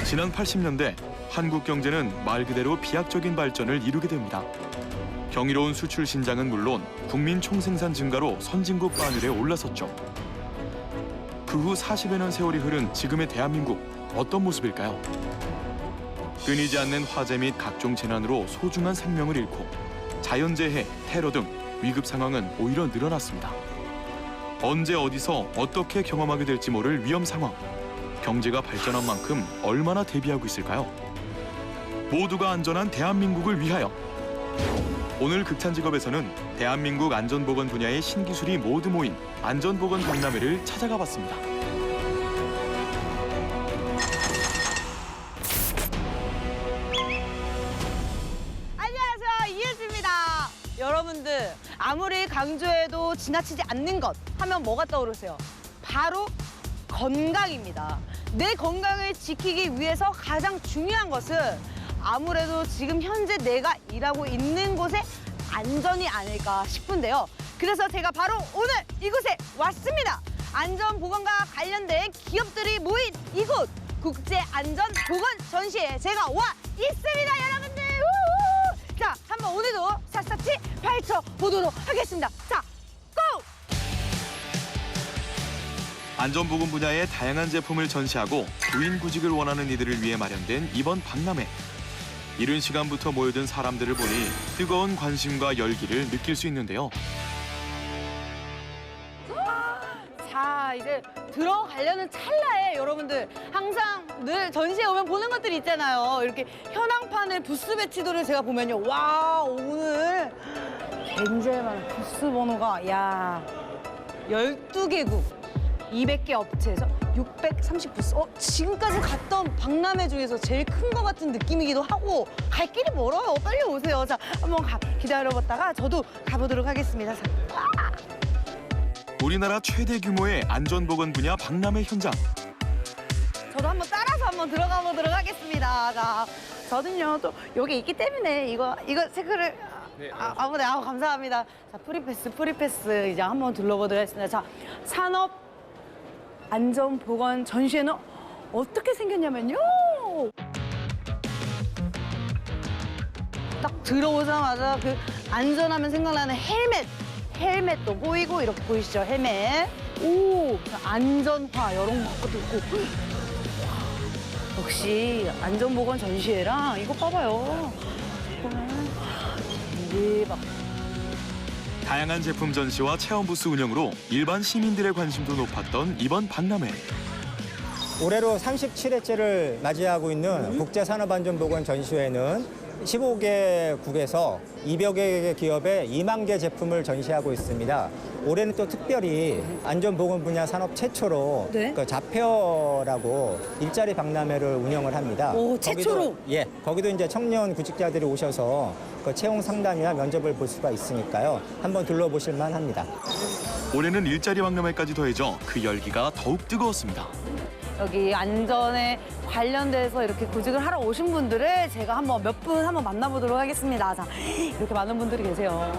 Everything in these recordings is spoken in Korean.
지난 80년대 한국 경제는 말 그대로 비약적인 발전을 이루게 됩니다. 경이로운 수출 신장은 물론 국민 총생산 증가로 선진국 바늘에 올라섰죠. 그 후 40여 년 세월이 흐른 지금의 대한민국, 어떤 모습일까요? 끊이지 않는 화재 및 각종 재난으로 소중한 생명을 잃고 자연재해, 테러 등 위급 상황은 오히려 늘어났습니다. 언제 어디서 어떻게 경험하게 될지 모를 위험 상황. 경제가 발전한 만큼 얼마나 대비하고 있을까요? 모두가 안전한 대한민국을 위하여. 오늘 극찬직업에서는 대한민국 안전보건 분야의 신기술이 모두 모인 안전보건 박람회를 찾아가 봤습니다. 안녕하세요, 이은지입니다. 여러분들, 아무리 강조해도 지나치지 않는 것 하면 뭐가 떠오르세요? 바로 건강입니다. 내 건강을 지키기 위해서 가장 중요한 것은 아무래도 지금 현재 내가 일하고 있는 곳의 안전이 아닐까 싶은데요. 그래서 제가 바로 오늘 이곳에 왔습니다. 안전보건과 관련된 기업들이 모인 이곳, 국제안전보건전시회에 제가 와 있습니다, 여러분들. 우후! 자, 한번 오늘도 샅샅이 펼쳐보도록 하겠습니다. 자, 고! 안전보건 분야의 다양한 제품을 전시하고 부인구직을 원하는 이들을 위해 마련된 이번 박람회. 이른 시간부터 모여든 사람들을 보니 뜨거운 관심과 열기를 느낄 수 있는데요. 자, 이제 들어가려는 찰나에 여러분들 항상 늘 전시회 오면 보는 것들이 있잖아요. 이렇게 현황판을 부스 배치도를 제가 보면요. 와, 오늘 굉장히 많은 부스 번호가, 야, 12개국, 200개 업체에서 630부스. 지금까지 갔던 박람회 중에서 제일 큰 것 같은 느낌이기도 하고, 갈 길이 멀어요. 빨리 오세요. 자, 한번 기다려봤다가 저도 가보도록 하겠습니다. 자. 우리나라 최대 규모의 안전보건 분야 박람회 현장. 저도 한번 따라서 한번 들어가 보도록 하겠습니다. 자, 저는요 또 여기 있기 때문에 이거 체크를 네, 감사합니다. 자, 프리패스 이제 한번 둘러보도록 하겠습니다. 자, 산업 안전보건 전시회는 어떻게 생겼냐면요. 딱 들어오자마자 그 안전하면 생각나는 헬멧도 보이고, 이렇게 보이시죠? 헬멧. 오, 안전화 이런 것도 있고. 역시 안전보건 전시회랑 이거 봐봐요. 대박. 다양한 제품 전시와 체험 부스 운영으로 일반 시민들의 관심도 높았던 이번 박람회. 올해로 37회째를 맞이하고 있는 국제산업안전보건 전시회는 15개국에서 200여 개 기업의 2만 개 제품을 전시하고 있습니다. 올해는 또 특별히 안전보건 분야 산업 최초로 네? 그 자표라고 일자리 박람회를 운영을 합니다. 오, 최초로? 거기도 이제 청년 구직자들이 오셔서 그 채용 상담이나 면접을 볼 수가 있으니까요. 한번 둘러보실 만합니다. 올해는 일자리 박람회까지 더해져 그 열기가 더욱 뜨거웠습니다. 여기 안전에 관련돼서 이렇게 구직을 하러 오신 분들을 제가 몇 분 한번 만나보도록 하겠습니다. 자, 이렇게 많은 분들이 계세요.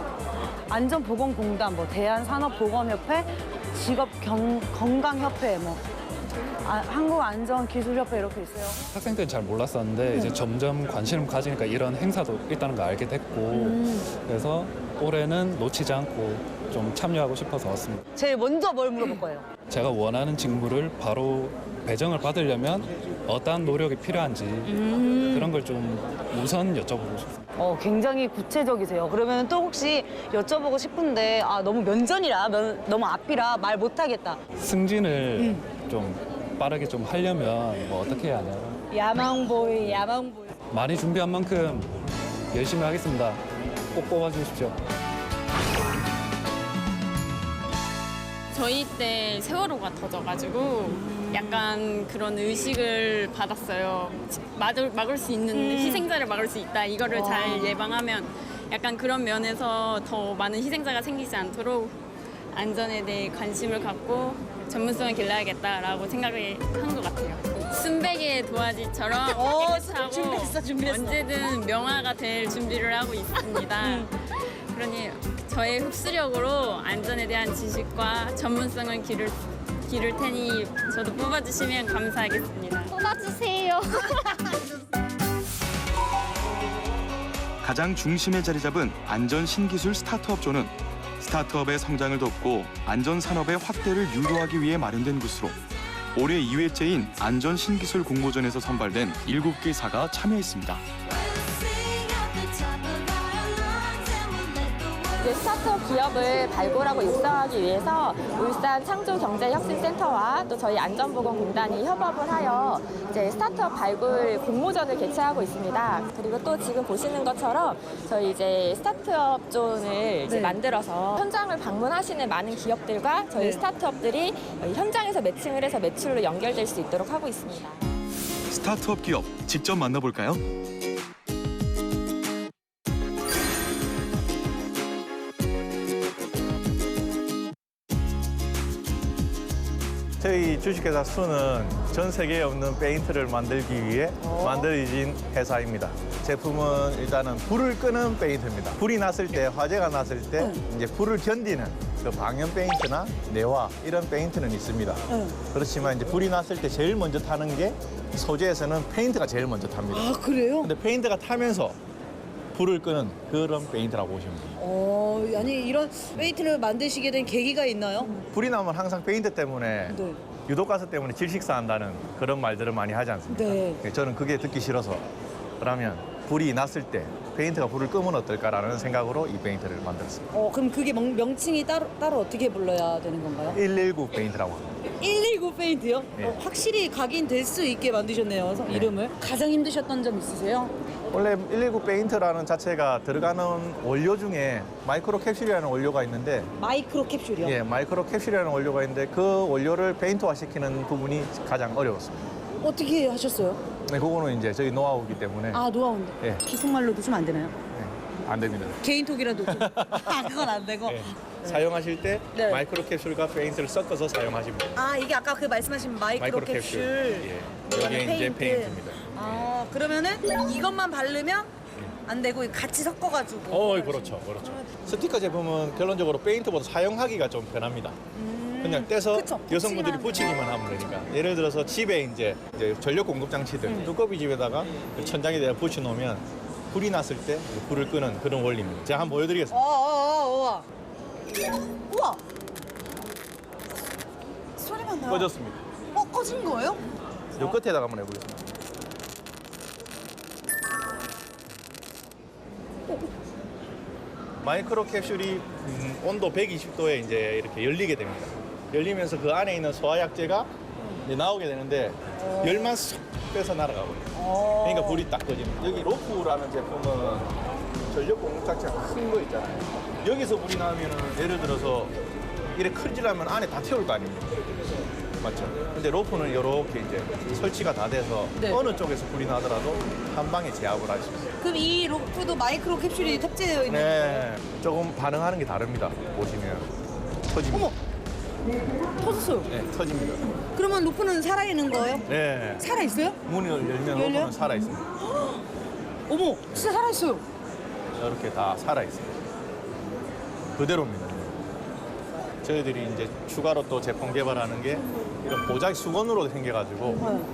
안전보건공단, 대한산업보건협회, 직업건강협회, 한국안전기술협회 이렇게 있어요. 학생 때는 잘 몰랐었는데 이제 점점 관심을 가지니까 이런 행사도 있다는 걸 알게 됐고 그래서 올해는 놓치지 않고 좀 참여하고 싶어서 왔습니다. 제일 먼저 뭘 물어볼 거예요? 제가 원하는 직무를 바로 배정을 받으려면 어떠한 노력이 필요한지 그런 걸 좀 우선 여쭤보고 싶습니다. 굉장히 구체적이세요. 그러면 또 혹시 여쭤보고 싶은데 너무 면전이라, 너무 앞이라 말 못하겠다. 승진을 좀 빠르게 좀 하려면 어떻게 해야 하나요? 야망보이. 많이 준비한 만큼 열심히 하겠습니다. 꼭 뽑아주십시오. 저희 때 세월호가 터져가지고 약간 그런 의식을 받았어요. 막을 수 있는, 희생자를 막을 수 있다. 이거를 잘 예방하면 약간 그런 면에서 더 많은 희생자가 생기지 않도록 안전에 대해 관심을 갖고 전문성을 길러야겠다라고 생각을 한 것 같아요. 순백의 도화지처럼 깨끗하고 준비했어. 언제든 명화가 될 준비를 하고 있습니다. 그러니 저의 흡수력으로 안전에 대한 지식과 전문성을 기를 테니 저도 뽑아주시면 감사하겠습니다. 쏟아주세요. 가장 중심에 자리 잡은 안전 신기술 스타트업존은 스타트업의 성장을 돕고 안전 산업의 확대를 유도하기 위해 마련된 곳으로 올해 2회째인 안전 신기술 공모전에서 선발된 7개사가 참여했습니다. 이제 스타트업 기업을 발굴하고 육성하기 위해서 울산 창조경제혁신센터와 또 저희 안전보건공단이 협업을 하여 이제 스타트업 발굴 공모전을 개최하고 있습니다. 그리고 또 지금 보시는 것처럼 저희 이제 스타트업 존을 이제 네. 만들어서 현장을 방문하시는 많은 기업들과 저희 네. 스타트업들이 현장에서 매칭을 해서 매출로 연결될 수 있도록 하고 있습니다. 스타트업 기업 직접 만나볼까요? 저희 주식회사 수는 전 세계에 없는 페인트를 만들기 위해 만들어진 회사입니다. 제품은 일단은 불을 끄는 페인트입니다. 불이 났을 때, 화재가 났을 때 이제 불을 견디는 그 방연 페인트나 내화 이런 페인트는 있습니다. 그렇지만 이제 불이 났을 때 제일 먼저 타는 게 소재에서는 페인트가 제일 먼저 탑니다. 아, 그래요? 근데 페인트가 타면서 불을 끄는 그런 페인트라고 보시면 됩니다. 아니 이런 페인트를 만드시게 된 계기가 있나요? 불이 나면 항상 페인트 때문에 네. 유독가스 때문에 질식사한다는 그런 말들을 많이 하지 않습니까? 네. 저는 그게 듣기 싫어서 그러면 불이 났을 때 페인트가 불을 끄면 어떨까라는 생각으로 이 페인트를 만들었습니다. 그럼 그게 명칭이 따로 어떻게 불러야 되는 건가요? 119 페인트라고 합니다. 119 페인트요? 네. 확실히 각인될 수 있게 만드셨네요, 이름을. 가장 힘드셨던 점 있으세요? 원래 119 페인트라는 자체가 들어가는 원료 중에 마이크로 캡슐이라는 원료가 있는데 마이크로 캡슐이요? 예, 마이크로 캡슐이라는 원료가 있는데 그 원료를 페인트화 시키는 부분이 가장 어려웠습니다. 어떻게 하셨어요? 네, 그거는 이제 저희 노하우이기 때문에 노하우인데. 예. 기속말로도 좀 안 되나요? 네, 안 됩니다. 개인톡이라도 좀. 그건 안 되고. 네. 사용하실 때 네. 마이크로 캡슐과 페인트를 섞어서 사용하시면 돼요. 이게 아까 그 말씀하신 마이크로 캡슐. 예. 이게 이제 페인트입니다. 그러면은 이것만 바르면 안 되고 같이 섞어가지고. 그렇죠. 스티커 제품은 결론적으로 페인트보다 사용하기가 좀 편합니다. 그냥 떼서 그쵸, 여성분들이 붙이면. 붙이기만 하면 되니까. 예를 들어서 집에 이제 전력 공급 장치들, 두꺼비 집에다가 천장에 대해 붙여놓으면 불이 났을 때 불을 끄는 그런 원리입니다. 제가 한번 보여드리겠습니다. 우와. 우와. 소리가 나요. 꺼졌습니다. 꺼진 거예요? 요 끝에다가 한번 해보겠습니다. 마이크로 캡슐이 온도 120도에 이제 이렇게 열리게 됩니다. 열리면서 그 안에 있는 소화약재가 이제 나오게 되는데 열만 쏙 빼서 날아가거든요. 그러니까 불이 딱 꺼집니다. 여기 로프라는 제품은 전력 공급 장치가 큰 거 있잖아요. 여기서 불이 나면 예를 들어서 이렇게 큰지라면 안에 다 태울 거 아닙니까? 맞죠? 근데 로프는 이렇게 이제 설치가 다 돼서 네. 어느 쪽에서 불이 나더라도 한 방에 제압을 할 수 있어요. 그럼 이 로프도 마이크로 캡슐이 탑재되어 있는 네, 조금 반응하는 게 다릅니다. 보시면 터집니다. 어머! 터졌어요. 네, 터집니다. 그러면 로프는 살아있는 거예요? 네, 살아있어요? 문을 열면 열려요? 로프는 살아 있습니다. 어머, 진짜 살아있어요. 이렇게 다 살아 있습니다. 그대로입니다. 저희들이 이제 추가로 또 제품 개발하는 게 이런 보자기 수건으로 생겨가지고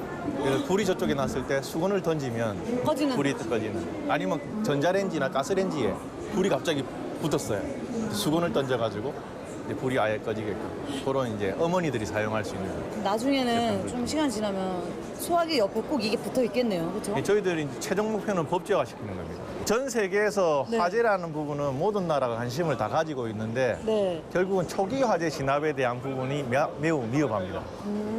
그래서 불이 저쪽에 났을 때 수건을 던지면 꺼지는. 불이 꺼지는. 아니면 전자레인지나 가스레인지에 불이 갑자기 붙었어요. 수건을 던져가지고 이제 불이 아예 꺼지게끔. 그런 이제 어머니들이 사용할 수 있는. 나중에는 좀 시간 지나면 소화기 옆에 꼭 이게 붙어 있겠네요. 그렇죠? 저희들이 이제 최종 목표는 법제화 시키는 겁니다. 전 세계에서 네. 화재라는 부분은 모든 나라가 관심을 다 가지고 있는데 네. 결국은 초기 화재 진압에 대한 부분이 매우 위험합니다.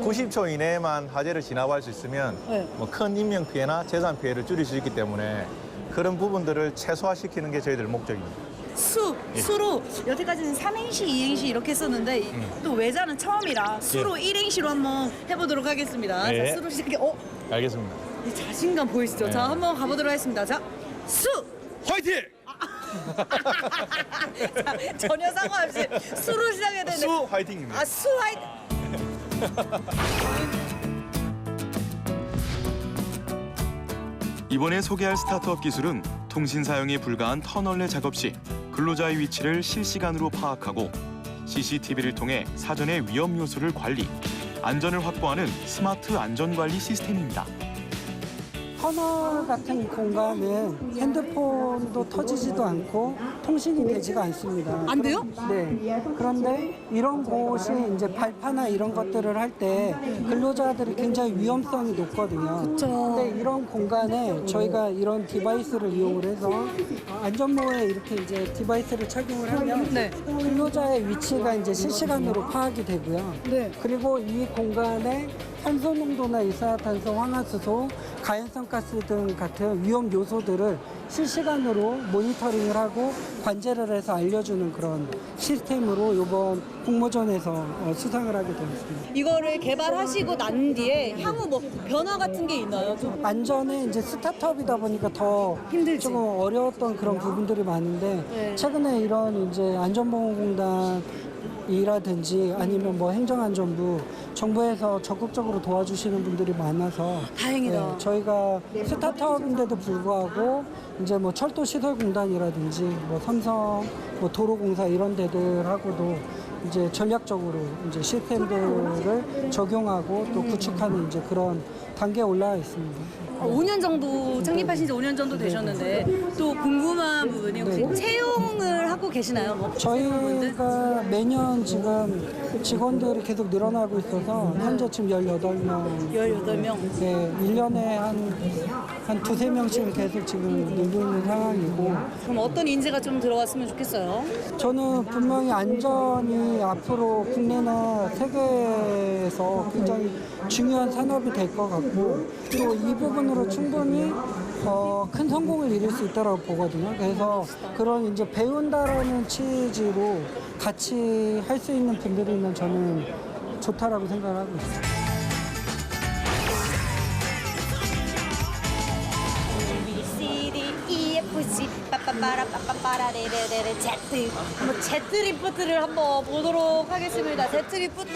90초 이내에만 화재를 진압할 수 있으면 네. 뭐 큰 인명 피해나 재산 피해를 줄일 수 있기 때문에 그런 부분들을 최소화시키는 게 저희들 목적입니다. 수로 여태까지는 3행시, 2행시 이렇게 했었는데 또 외자는 처음이라 수로 1행시로 한번 해보도록 하겠습니다. 네. 자, 수로 시작해. 알겠습니다. 이 자신감 보이시죠? 네. 자, 한번 가보도록 하겠습니다. 자, 수! 화이팅! 자, 전혀 상관없이 수로 시작해야 되는데. 수 화이팅입니다. 수 화이팅! 이번에 소개할 스타트업 기술은 통신 사용이 불가한 터널 내 작업 시 근로자의 위치를 실시간으로 파악하고 CCTV를 통해 사전에 위험 요소를 관리, 안전을 확보하는 스마트 안전관리 시스템입니다. 터널 같은 공간은 핸드폰도 터지지도 않고 통신이 되지가 않습니다. 안 돼요? 네. 그런데 이런 곳이 이제 발파나 이런 것들을 할 때 근로자들이 굉장히 위험성이 높거든요. 근데 이런 공간에 저희가 이런 디바이스를 이용을 해서 안전모에 이렇게 이제 디바이스를 착용을 하면 네. 근로자의 위치가 이제 실시간으로 파악이 되고요. 네. 그리고 이 공간에 산소 농도나 이산화탄소, 황화수소, 가연성 가스 등 같은 위험 요소들을 실시간으로 모니터링을 하고 관제를 해서 알려주는 그런 시스템으로 이번 공모전에서 수상을 하게 되었습니다. 이거를 개발하시고 난 뒤에 향후 뭐 변화 같은 게 있나요? 좀 안전에 이제 스타트업이다 보니까 더 힘들지. 조금 어려웠던 그런 부분들이 많은데 네. 최근에 이런 이제 안전보건공단 이라든지 아니면 뭐 행정안전부 정부에서 적극적으로 도와주시는 분들이 많아서 다행이다. 저희가 스타트업인데도 불구하고 이제 뭐 철도시설공단이라든지 뭐 삼성 뭐 도로공사 이런 데들하고도 이제 전략적으로 이제 시스템들을 적용하고 또 구축하는 이제 그런 단계에 올라와 있습니다. 5년 정도 창립하신 지 5년 정도 되셨는데 또 궁금한 부분이 혹시 채용을 하고 계시나요? 뭐 저희가 매년 지금 직원들이 계속 늘어나고 있어서 현재 지금 18명. 18명. 네, 1년에 한 두세 명씩 계속 지금 늘고 있는 상황이고 그럼 어떤 인재가 좀 들어왔으면 좋겠어요? 저는 분명히 안전이 앞으로 국내나 세계에서 굉장히 중요한 산업이 될 것 같고 또 이 부분으로 충분히 큰 성공을 이룰 수 있다고 보거든요. 그래서 그런 이제 배운다라는 취지로 같이 할 수 있는 분들이면 저는 좋다라고 생각을 하고 있어요. EFC 빠빠빠라 빠빠빠라 레레레레 Z 한번 Z 리포트를 한번 보도록 하겠습니다. Z 리포트.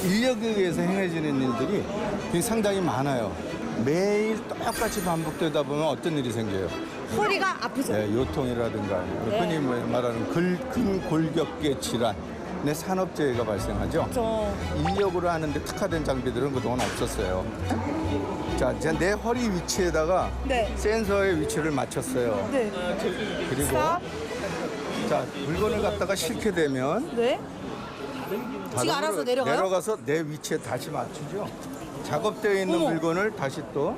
인력에 의해서 행해지는 일들이 굉장히 상당히 많아요. 매일 똑같이 반복되다 보면 어떤 일이 생겨요? 허리가 아프죠? 네, 요통이라든가 흔히 말하는 근골격계 질환, 내 산업재해가 발생하죠. 그렇죠. 인력으로 하는데 특화된 장비들은 그동안 없었어요. 자, 이제 내 허리 위치에다가 네. 센서의 위치를 맞췄어요. 네. 그리고 스탑. 자, 물건을 갖다가 싣게 되면 네. 지가 자동으로 알아서 내려가요? 내려가서 내 위치에 다시 맞추죠. 작업되어 있는 어머. 물건을 다시 또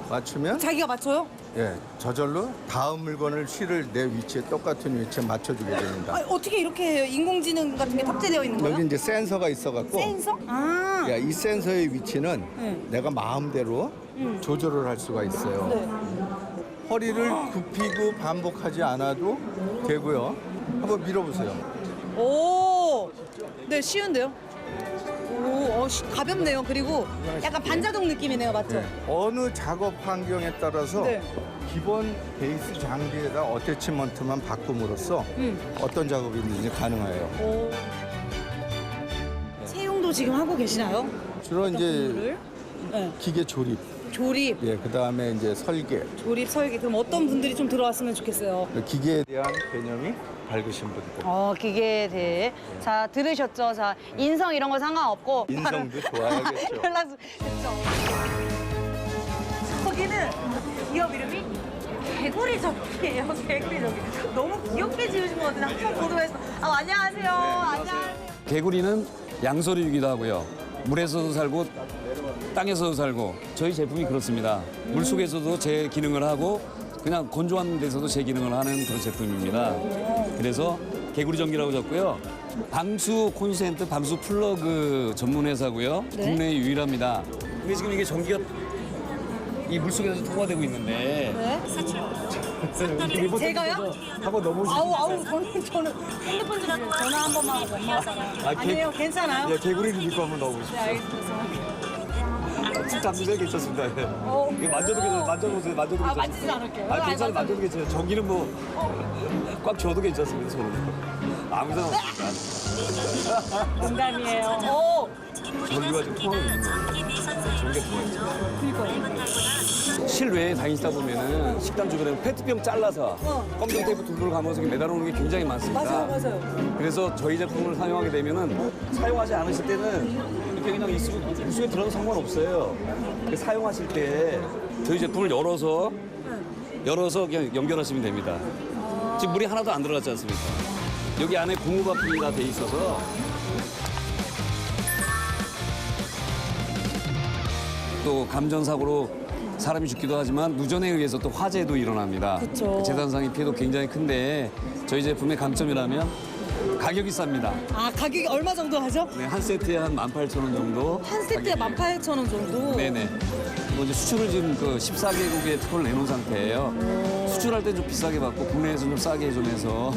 맞추면 자기가 맞춰요? 예, 저절로 다음 물건을 실을 내 위치에 똑같은 위치에 맞춰주게 됩니다. 아니, 어떻게 이렇게 해요? 인공지능 같은 게 탑재되어 있는 거예요? 여기 이제 센서가 있어갖고 센서? 아. 야, 이 센서의 위치는 네. 내가 마음대로 조절을 할 수가 있어요. 네. 허리를 굽히고 반복하지 않아도 되고요. 한번 밀어보세요. 오. 네, 쉬운데요? 오, 가볍네요. 그리고 약간 반자동 느낌이네요. 맞죠? 네. 어느 작업 환경에 따라서 네. 기본 베이스 장비에다 어태치먼트만 바꿈으로써 어떤 작업이든지 가능해요. 오. 채용도 지금 하고 계시나요? 주로 이제 업무를? 네. 기계 조립, 조립, 예, 그 다음에 이제 설계, 조립, 설계. 그럼 어떤 분들이 좀 들어왔으면 좋겠어요? 기계에 대한 개념이 밝으신 분들. 기계에 대해. 자, 들으셨죠? 자, 인성 이런 거 상관없고. 인성도 좋아야겠죠. 연락처. 됐죠? 거기는 기업 이름이 개구리 접기예요. 개구리 접기. 너무 귀엽게 지으신 것 같은데 항상 보도에서. 안녕하세요. 안녕하세요. 개구리는 양서류이기도 하고요. 물에서도 살고 땅에서도 살고 저희 제품이 그렇습니다. 물속에서도 제 기능을 하고 그냥 건조한 데서도 제 기능을 하는 그런 제품입니다. 그래서 개구리 전기라고 적고요. 방수 콘센트, 방수 플러그 전문 회사고요. 네. 국내 유일합니다. 근데 지금 이게 전기가 이 물속에서 통과되고 있는데 네? 제가요? 한번 너무 아우, 저는 핸드폰 좀 전화 한 번만 하고 엄마 아빠랑. 아니에요, 괜찮아요? 개구리를 믿고 한번 넣어보십시오. 네, 알겠습니다. 툭툭 잡는 게 괜찮습니다. 예. 이거 만져보세요. 만져도 아, 괜찮습니다. 만지진 않을게요. 아, 괜찮아요. 만져도 괜찮아요. 전기는 뭐 꽉 쥐어도 괜찮습니다. 손으로. 아무 상관 없습니다. 농담이에요. 전기가 지금 통하고 있는 거예요. 전기가 통하고 있죠. 실외에 다니시다 보면은 식당 주변에 페트병 잘라서 검정 테이프 두르러 가면서 매달아놓는 게 굉장히 많습니다. 맞아요. 그래서 저희 제품을 사용하게 되면은 사용하지 않으실 때는 이렇게 그냥 물속에 들어도 상관없어요. 사용하실 때 저희 제품을 열어서 그냥 연결하시면 됩니다. 지금 물이 하나도 안 들어갔지 않습니까? 여기 안에 고무가 피가 돼 있어서 또 감전사고로 사람이 죽기도 하지만 누전에 의해서 또 화재도 일어납니다. 그쵸. 재산상의 피해도 굉장히 큰데 저희 제품의 강점이라면 가격이 쌉니다. 아, 가격이 얼마 정도 하죠? 네, 한 세트에 한 18,000원 정도. 한 세트에 18,000원 정도? 네네. 뭐 이제 수출을 지금 그 14개국에 특허를 내놓은 상태예요. 수출할 때 좀 비싸게 받고 국내에서 좀 싸게 좀 해서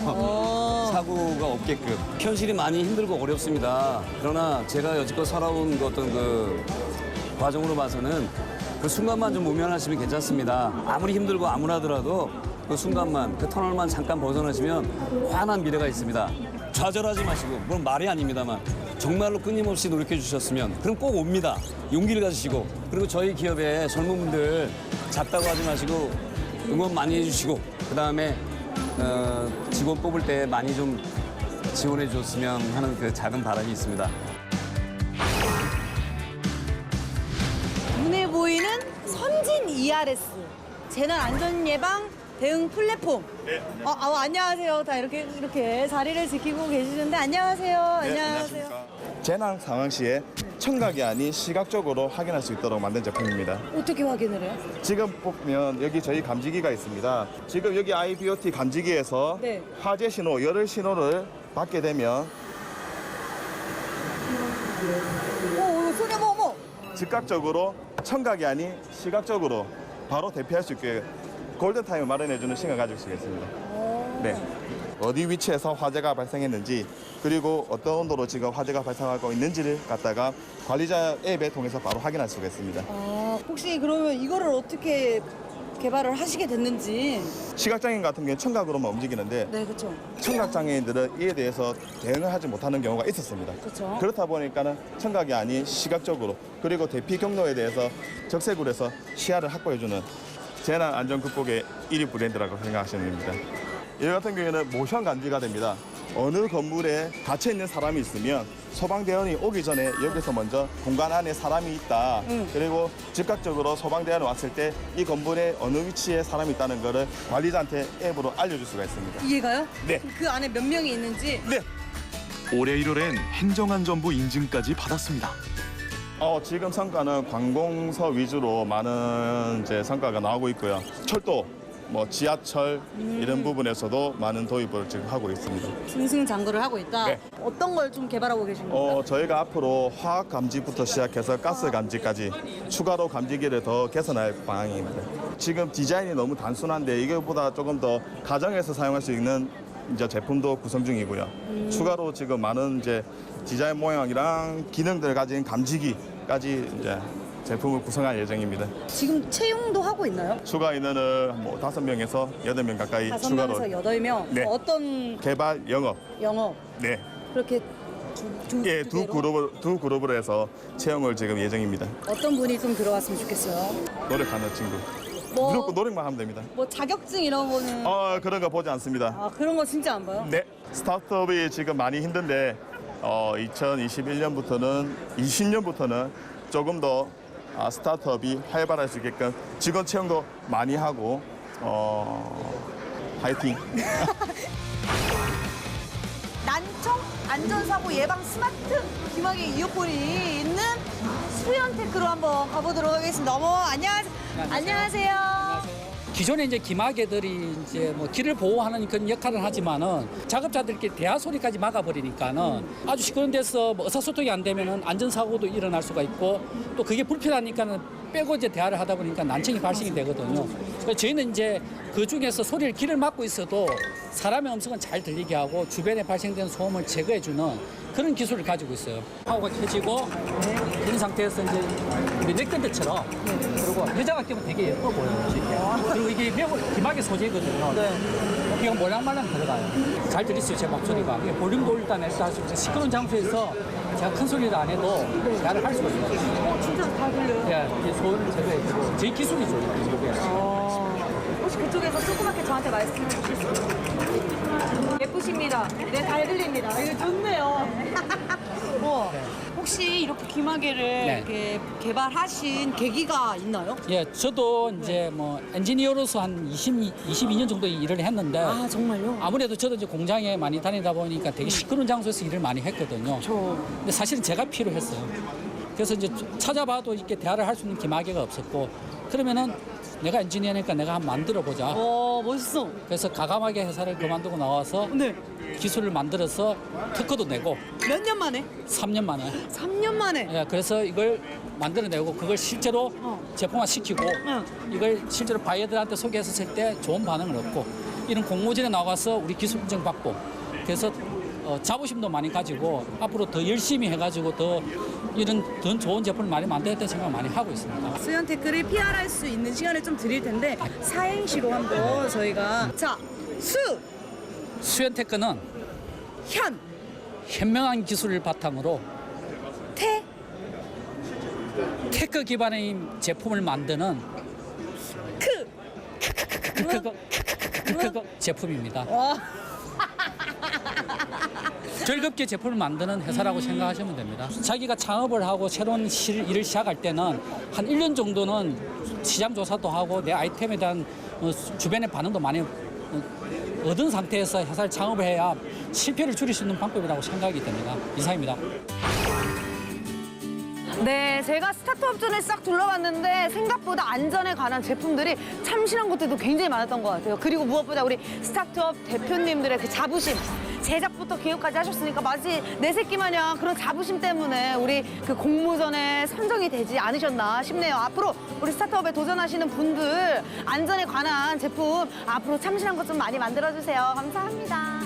사고가 없게끔. 현실이 많이 힘들고 어렵습니다. 그러나 제가 여지껏 살아온 그 어떤 그 과정으로 봐서는 그 순간만 좀 모면하시면 괜찮습니다. 아무리 힘들고 암울하더라도 그 순간만, 그 터널만 잠깐 벗어나시면 환한 미래가 있습니다. 좌절하지 마시고, 물론 말이 아닙니다만 정말로 끊임없이 노력해 주셨으면 그럼 꼭 옵니다. 용기를 가지시고 그리고 저희 기업의 젊은 분들 작다고 하지 마시고 응원 많이 해주시고 그다음에 직원 뽑을 때 많이 좀 지원해 줬으면 하는 그 작은 바람이 있습니다. 눈에 보이는 선진 ERS 재난 안전 예방 대응 플랫폼. 네. 안녕하세요. 다 이렇게 자리를 지키고 계시는데 안녕하세요. 안녕하세요. 재난 상황 시에 청각이 아닌 시각적으로 확인할 수 있도록 만든 제품입니다. 어떻게 확인을 해요? 지금 보면 여기 저희 감지기가 있습니다. 지금 여기 IBOT 감지기에서 네. 화재 신호, 열혈 신호를 받게 되면 소리 어머. 즉각적으로 청각이 아닌 시각적으로 바로 대피할 수 있게 골든타임을 마련해주는 시간을 가질 수가 있습니다. 네. 어디 위치에서 화재가 발생했는지 그리고 어떤 온도로 지금 화재가 발생하고 있는지를 갖다가 관리자 앱에 통해서 바로 확인할 수가 있습니다. 혹시 그러면 이거를 어떻게 개발을 하시게 됐는지. 시각장애인 같은 경우는 청각으로만 움직이는데 네, 그렇죠. 청각장애인들은 이에 대해서 대응을 하지 못하는 경우가 있었습니다. 그렇죠. 그렇다 보니까는 청각이 아닌 시각적으로 그리고 대피 경로에 대해서 적색으로 해서 시야를 확보해주는 재난 안전 극복의 1위 브랜드라고 생각하시면 됩니다. 이 같은 경우에는 모션 감지가 됩니다. 어느 건물에 갇혀 있는 사람이 있으면 소방대원이 오기 전에 여기서 먼저 공간 안에 사람이 있다. 그리고 즉각적으로 소방대원이 왔을 때 이 건물에 어느 위치에 사람이 있다는 것을 관리자한테 앱으로 알려줄 수가 있습니다. 이해가요? 네. 그 안에 몇 명이 있는지. 네. 올해 1월엔 행정안전부 인증까지 받았습니다. 지금 성과는 관공서 위주로 많은 이제 성과가 나오고 있고요. 철도, 지하철 이런 부분에서도 많은 도입을 지금 하고 있습니다. 승승장구를 하고 있다. 네. 어떤 걸 좀 개발하고 계신 건가요? 저희가 앞으로 화학 감지부터 시작해서 가스 감지까지 추가로 감지기를 더 개선할 방향입니다. 지금 디자인이 너무 단순한데 이것보다 조금 더 가정에서 사용할 수 있는 이제 제품도 구성 중이고요. 추가로 지금 많은 이제 디자인 모양이랑 기능들을 가진 감지기까지 이제 제품을 구성할 예정입니다. 지금 채용도 하고 있나요? 추가 인원을 5명에서 8명 가까이 5명에서 추가로 8명? 네. 어떤 개발 영업. 네. 그렇게 두 그룹으로 해서 채용을 지금 예정입니다. 어떤 분이 좀 들어왔으면 좋겠어요? 노력하는 친구. 뭐- 무조건 노력만 하면 됩니다. 자격증 이런 거는 그런 거 보지 않습니다. 그런 거 진짜 안 봐요? 네. 스타트업이 지금 많이 힘든데 2021년부터는 20년부터는 조금 더 스타트업이 활발할 수 있게끔 직원 채용도 많이 하고 화이팅. 난청 안전사고 예방 스마트 귀마개 이어폰이 있는 수연테크로 한번 가보도록 하겠습니다. 안녕하세요. 기존에 이제 기마개들이 이제 뭐 길을 보호하는 그런 역할을 하지만은 작업자들끼리 대화 소리까지 막아버리니까는 아주 시끄러운 데서 뭐 의사소통이 안 되면은 안전사고도 일어날 수가 있고 또 그게 불편하니까는 빼고 이제 대화를 하다 보니까 난청이 발생이 되거든요. 그래서 저희는 이제 그 중에서 소리를 길을 막고 있어도 사람의 음성은 잘 들리게 하고 주변에 발생되는 소음을 제거해주는 그런 기술을 가지고 있어요. 파워가 켜지고 이런 상태에서 이제 우리 넥밴드처럼 그리고 여자가 끼면 되게 예뻐 보여요. 이렇게. 그리고 이게 매우 기막의 소재거든요. 이거 몰랑말랑 들어가요. 잘 들리시죠, 제 목소리가. 이게 볼륨도 일단 낼수 할수 있어요. 시끄러운 장소에서 제가 큰 소리를 안 해도 대화를 할 수가 있어요. 진짜 잘 들려요. 예, 이게 소음을 제거해주고 제 기술이죠, 이게. 혹시 그쪽에서 조그맣게 저한테 말씀해 주실 수 있어요? 예쁘십니다. 네, 잘 들립니다. 이거 좋네요. 혹시 이렇게 귀마개를 이렇게 개발하신 계기가 있나요? 예, 저도 이제 뭐 엔지니어로서 한 22년 정도 일을 했는데. 아, 정말요? 아무래도 저도 이제 공장에 많이 다니다 보니까 되게 시끄러운 장소에서 일을 많이 했거든요. 근데 사실은 제가 필요했어요. 그래서 이제 찾아봐도 이렇게 대화를 할 수 있는 기마개가 없었고, 그러면은 내가 엔지니어니까 내가 한번 만들어 보자. 멋있어. 그래서 가감하게 회사를 그만두고 나와서 기술을 만들어서 특허도 내고. 몇 년 만에? 3년 만에. 3년 만에? 예, 그래서 이걸 만들어내고 그걸 실제로 제품화 시키고 이걸 실제로 바이어들한테 소개했을 때 좋은 반응을 얻고 이런 공모전에 나가서 우리 기술 인증 받고 그래서 자부심도 많이 가지고 앞으로 더 열심히 해가지고 더 이런 더 좋은 제품을 많이 만들었다는 생각 많이 하고 있습니다. 수연테크를 PR할 수 있는 시간을 좀 드릴 텐데 사행시로 한번 저희가 자, 수연테크는 현, 현명한 기술을 바탕으로 테크 기반의 제품을 만드는 제품입니다. 즐겁게 제품을 만드는 회사라고 생각하시면 됩니다. 자기가 창업을 하고 새로운 일을 시작할 때는 한 1년 정도는 시장 조사도 하고 내 아이템에 대한 주변의 반응도 많이 얻은 상태에서 회사를 창업을 해야 실패를 줄일 수 있는 방법이라고 생각이 됩니다. 이상입니다. 네, 제가 스타트업존을 싹 둘러봤는데 생각보다 안전에 관한 제품들이 참신한 것들도 굉장히 많았던 것 같아요. 그리고 무엇보다 우리 스타트업 대표님들의 그 자부심, 제작부터 기획까지 하셨으니까 마치 내 새끼 마냥 그런 자부심 때문에 우리 그 공모전에 선정이 되지 않으셨나 싶네요. 앞으로 우리 스타트업에 도전하시는 분들 안전에 관한 제품 앞으로 참신한 것 좀 많이 만들어주세요. 감사합니다.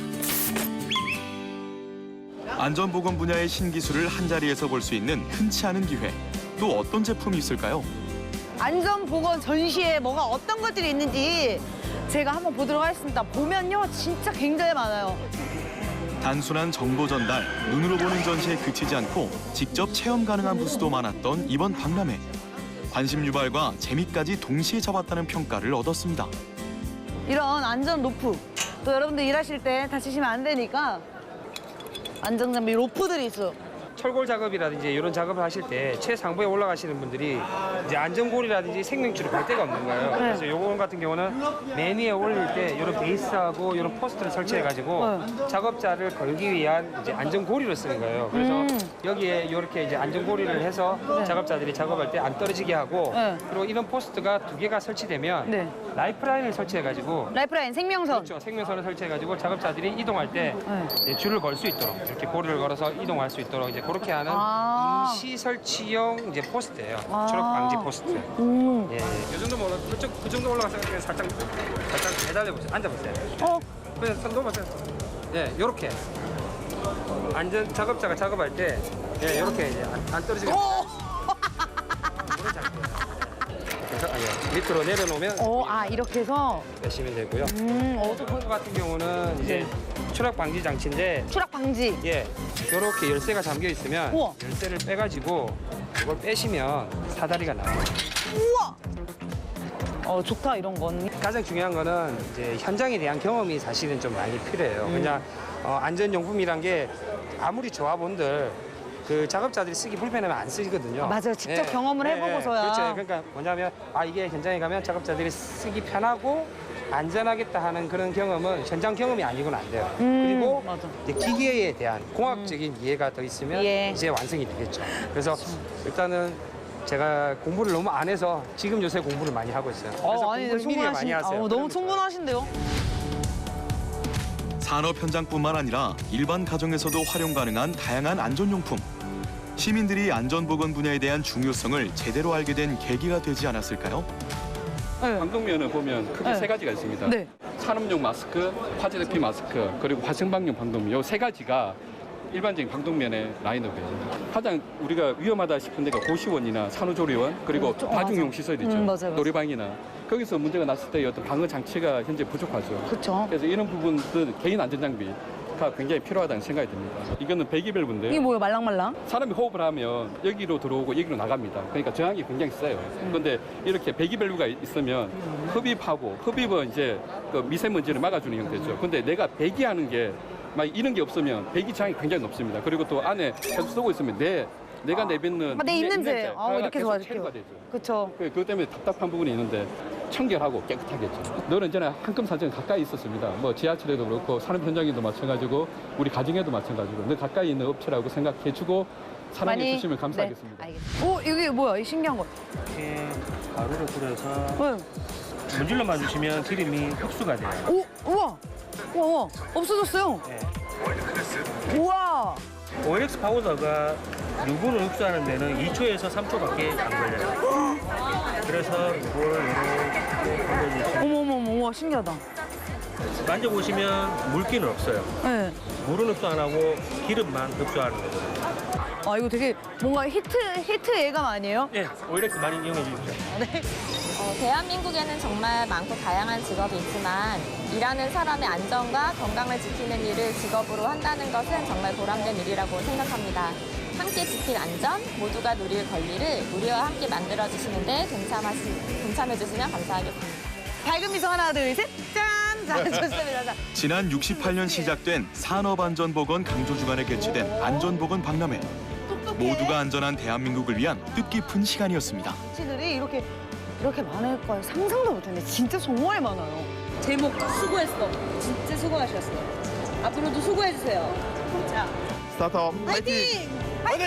안전보건 분야의 신기술을 한자리에서 볼 수 있는 흔치 않은 기회. 또 어떤 제품이 있을까요? 안전보건 전시에 뭐가 어떤 것들이 있는지 제가 한번 보도록 하겠습니다. 보면요, 진짜 굉장히 많아요. 단순한 정보 전달, 눈으로 보는 전시에 그치지 않고 직접 체험 가능한 부스도 많았던 이번 박람회. 관심 유발과 재미까지 동시에 잡았다는 평가를 얻었습니다. 이런 안전 로프, 또 여러분들 일하실 때 다치시면 안 되니까 안전장비 로프들이 있어요. 철골 작업이라든지 이런 작업을 하실 때 최상부에 올라가시는 분들이 이제 안전골이라든지 생명줄을 갈 데가 없는 거예요. 그래서 요거 같은 경우는 맨 위에 올릴 때 이런 베이스하고 이런 포스트를 설치해가지고 작업자를 걸기 위한 이제 안전고리를 쓰는 거예요. 그래서 여기에 이렇게 이제 안전고리를 해서 작업자들이 작업할 때 안 떨어지게 하고 그리고 이런 포스트가 2개가 설치되면 라이프라인을 설치해가지고 라이프라인, 생명선. 그렇죠. 생명선을 설치해가지고 작업자들이 이동할 때 이제 줄을 걸 수 있도록 이렇게 고리를 걸어서 이동할 수 있도록 이제 그렇게 하는 임시 설치용 이제 포스트예요. 추락 방지 포스트. 예, 이 정도 뭐 그 정도 올라가서 그냥 살짝 매달려 보세요. 앉아 보세요. 그냥 손 놓으세요. 예, 요렇게 안전 작업자가 작업할 때 예, 요렇게 이제 안 떨어지게. 밑으로 내려놓으면 이렇게 해서 빼시면 되고요. 저 같은 경우는 이제 추락 방지 장치인데 추락 방지. 예, 이렇게 열쇠가 잠겨 있으면 열쇠를 빼가지고 이걸 빼시면 사다리가 나와요. 우와. 좋다 이런 건. 가장 중요한 거는 이제 현장에 대한 경험이 사실은 좀 많이 필요해요. 그냥 안전용품이란 게 아무리 좋아본들 그 작업자들이 쓰기 불편하면 안 쓰거든요. 맞아요. 직접 경험을 해보고서야. 그렇죠. 그러니까 뭐냐면 이게 현장에 가면 작업자들이 쓰기 편하고 안전하겠다 하는 그런 경험은 현장 경험이 아니고는 안 돼요. 그리고 이제 기계에 대한 공학적인 이해가 더 있으면 이제 완성이 되겠죠. 그래서 일단은 제가 공부를 너무 안 해서 지금 요새 공부를 많이 하고 있어요. 그래서 공부를 미리 많이 하세요. 너무 충분하신데요? 산업 현장뿐만 아니라 일반 가정에서도 활용 가능한 다양한 안전용품. 시민들이 안전보건 분야에 대한 중요성을 제대로 알게 된 계기가 되지 않았을까요? 방독면을 보면 크게 세 가지가 있습니다. 산업용 마스크, 화재 대피 마스크, 그리고 화생방용 방독면 이 세 가지가 일반적인 방독면의 라인업이에요. 가장 우리가 위험하다 싶은 데가 고시원이나 산후조리원 그리고 다중용 시설 있죠. 맞아요. 노래방이나 거기서 문제가 났을 때 어떤 방어 장치가 현재 부족하죠. 그렇죠. 그래서 이런 부분들 개인 안전 장비가 굉장히 필요하다는 생각이 듭니다. 이거는 배기밸브인데 이게 뭐예요? 말랑말랑? 사람이 호흡을 하면 여기로 들어오고 여기로 나갑니다. 그러니까 저항이 굉장히 세요. 그런데 이렇게 배기밸브가 있으면 흡입하고 흡입은 이제 그 미세먼지를 막아주는 형태죠. 근데 내가 배기하는 게 막 이런 게 없으면 배기 저항이 굉장히 높습니다. 그리고 또 안에 계속 쓰고 있으면 내가 내뱉는 내 입냄새. 이렇게 계속 좋아질게요. 체류가 되죠. 그렇죠. 그것 때문에 답답한 부분이 있는데 청결하고 깨끗하겠죠. 너는 전에 한금사정 가까이 있었습니다. 뭐 지하철에도 그렇고 산업 현장에도 마찬가지고 우리 가정에도 마찬가지고 너 가까이 있는 업체라고 생각해주고 사랑해 주시면 감사하겠습니다. 네, 알겠습니다. 오, 이게 뭐야? 이 신기한 거. 이렇게 가루를 뿌려서 응. 문질러만 주시면 기름이 흡수가 돼요. 오, 우와. 우와, 없어졌어요. 네. 우와. OX 파우더가 유분을 흡수하는 데는 2초에서 3초밖에 안 걸려요. 그래서 이걸 이렇게 올려주시면 어머, 우와, 신기하다. 만져보시면 물기는 없어요. 네. 물은 흡수 안 하고 기름만 흡수하는 거거든요. 아, 이거 되게 뭔가 히트 예감 아니에요? 네, OX 많이 이용해 주십시오. 네. 대한민국에는 정말 많고 다양한 직업이 있지만 일하는 사람의 안전과 건강을 지키는 일을 직업으로 한다는 것은 정말 보람된 일이라고 생각합니다. 함께 지킬 안전, 모두가 누릴 권리를 우리와 함께 만들어주시는데 동참해주시면 감사하겠습니다. 밝은 미소 하나, 둘, 셋. 짠! 자, 좋습니다. 자. 지난 68년 시작된 산업안전보건 강조주간에 개최된 안전보건 박람회. 모두가 안전한 대한민국을 위한 뜻깊은 시간이었습니다. 치들이 이렇게 많을 걸 상상도 못했는데 진짜 정말 많아요. 제목 수고했어. 진짜 수고하셨어요. 앞으로도 수고해주세요. 자, 스타트업 화이팅! 화이팅!